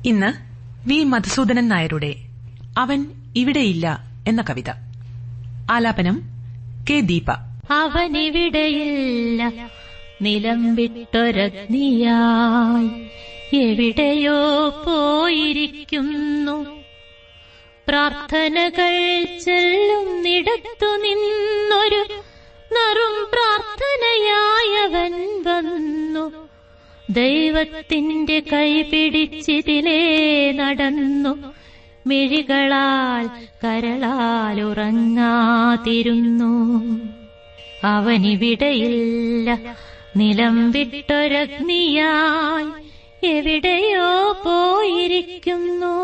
ഇന്ന് വി മധുസൂദനൻ നായരുടെ അവൻ ഇവിടെയില്ല എന്ന കവിത. ആലാപനം കെ ദീപ. അവനിവിടെയില്ല, നിലം വിട്ടൊരഗ്നിയായി എവിടെയോ പോയിരിക്കുന്നു. പ്രാർത്ഥനകൾ ചെല്ലുന്നിടത്തു നിന്നൊരു നറും പ്രാർത്ഥനയായവൻ വന്നു. ദൈവത്തിന്റെ കൈ പിടിച്ചിതിലേ നടന്നു. മിഴികളാൽ കരളാൽ ഉറങ്ങാതിരുന്നു. അവനിവിടെയില്ല, നിലം വിട്ടൊരഗ്നിയായി എവിടെയോ പോയിരിക്കുന്നു.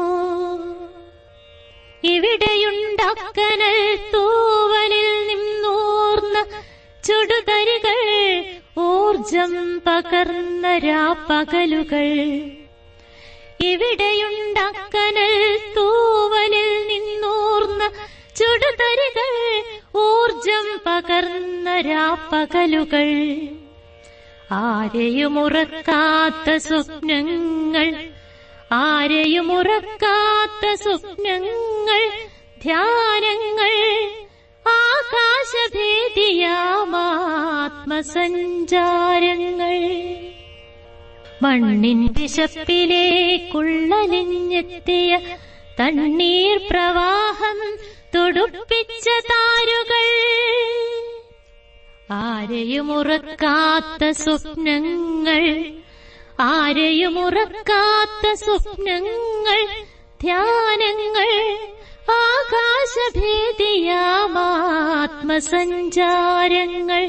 ഇവിടെയുണ്ടക്കനൽ തൂവലിൽ നിന്നൂർന്ന ചുടുതരികൾ, ഊർജം പകർന്ന രാപ്പകലുകൾ. ഇവിടെയുണ്ടക്കനൽ തൂവലിൽ നിന്നൂർന്ന ചുടുതരികൾ, ഊർജം പകർന്ന രാപ്പകലുകൾ. ആരെയുമുറക്കാത്ത സ്വപ്നങ്ങൾ, ആരെയുമുറക്കാത്ത സ്വപ്നങ്ങൾ, ധ്യാനങ്ങൾ, ആകാശഭേദിയാമാത്മസഞ്ചാരങ്ങൾ. മണ്ണിൻ വിശപ്പിലേക്കുള്ളലിഞ്ഞെത്തിയ തണ്ണീർ പ്രവാഹം തുടുപ്പിച്ച താരുകൾ. ആരെയുമുറക്കാത്ത സ്വപ്നങ്ങൾ, ആരെയുമുറക്കാത്ത സ്വപ്നങ്ങൾ, ധ്യാനങ്ങൾ, ആകാശഭേദിയാമാത്മസഞ്ചാരങ്ങൾ.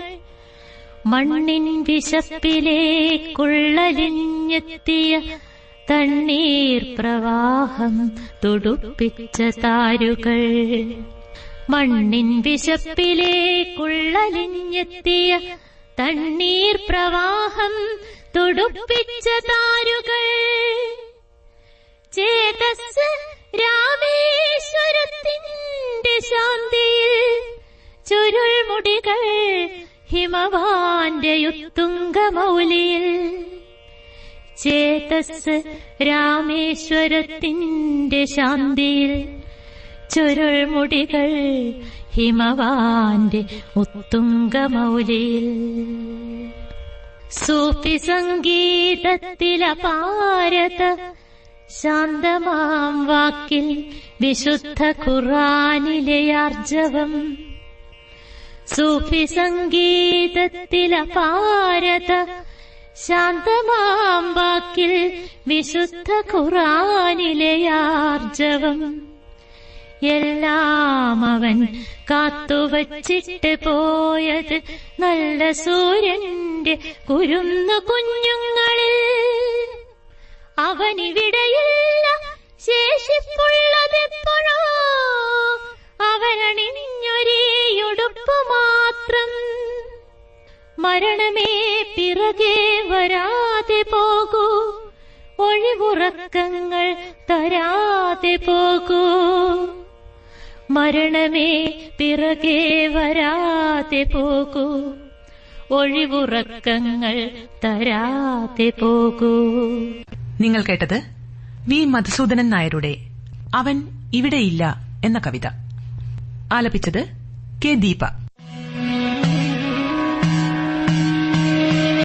മണ്ണിൻ വിശപ്പിലേക്കുള്ളലിഞ്ഞെത്തിയ തണ്ണീർ പ്രവാഹം തുടുപ്പിച്ച താരുകൾ. മണ്ണിൻ വിശപ്പിലേക്കുള്ളലിഞ്ഞെത്തിയ തണ്ണീർ പ്രവാഹം തുടുപ്പിച്ച താരുകൾ. ചേതസ് രാമേശ്വരത്തിന്റെ ശാന്തിയിൽ ചുരുൾമുടികൾ ഹിമവാന്റെ ഉത്തുംഗമൗലിയിൽ. ചേതസ് രാമേശ്വരത്തിന്റെ ശാന്തിയിൽ ചുരുൾമുടികൾ ഹിമവാന്റെ ഉത്തുംഗമൗലിയിൽ. സൂഫി സംഗീതത്തിലപാരത ശാന്തമാം വാക്കിൽ വിശുദ്ധ ഖുർആനിലെ ആർജവം. സൂഫി സംഗീതത്തിലപാരത ശാന്തമാം വാക്കിൽ വിശുദ്ധ ഖുർആനിലെ ആർജവം. എല്ലാം അവൻ കാത്തുവച്ചിട്ട് പോയത് നല്ല സൂര്യന്റെ കുരുന്നു കുഞ്ഞുങ്ങളിൽ. അവനിവിടെയില്ല, ശേഷിപ്പുള്ളതെപ്പോഴോ അവനണിഞ്ഞൊരേയുടുപ്പ് മാത്രം. മരണമേ പിറകെ വരാതെ പോകൂ, ഒഴിവുറക്കങ്ങൾ തരാതെ പോകൂ. മരണമേ പിറകെ വരാതെ പോകൂ, ഒഴിവുറക്കങ്ങൾ തരാതെ പോകൂ. നിങ്ങൾ കേട്ടത് വി മധുസൂദനൻ നായരുടെ അവൻ ഇവിടെയില്ല എന്ന കവിത. ആലപിച്ചത് കെ ദീപ.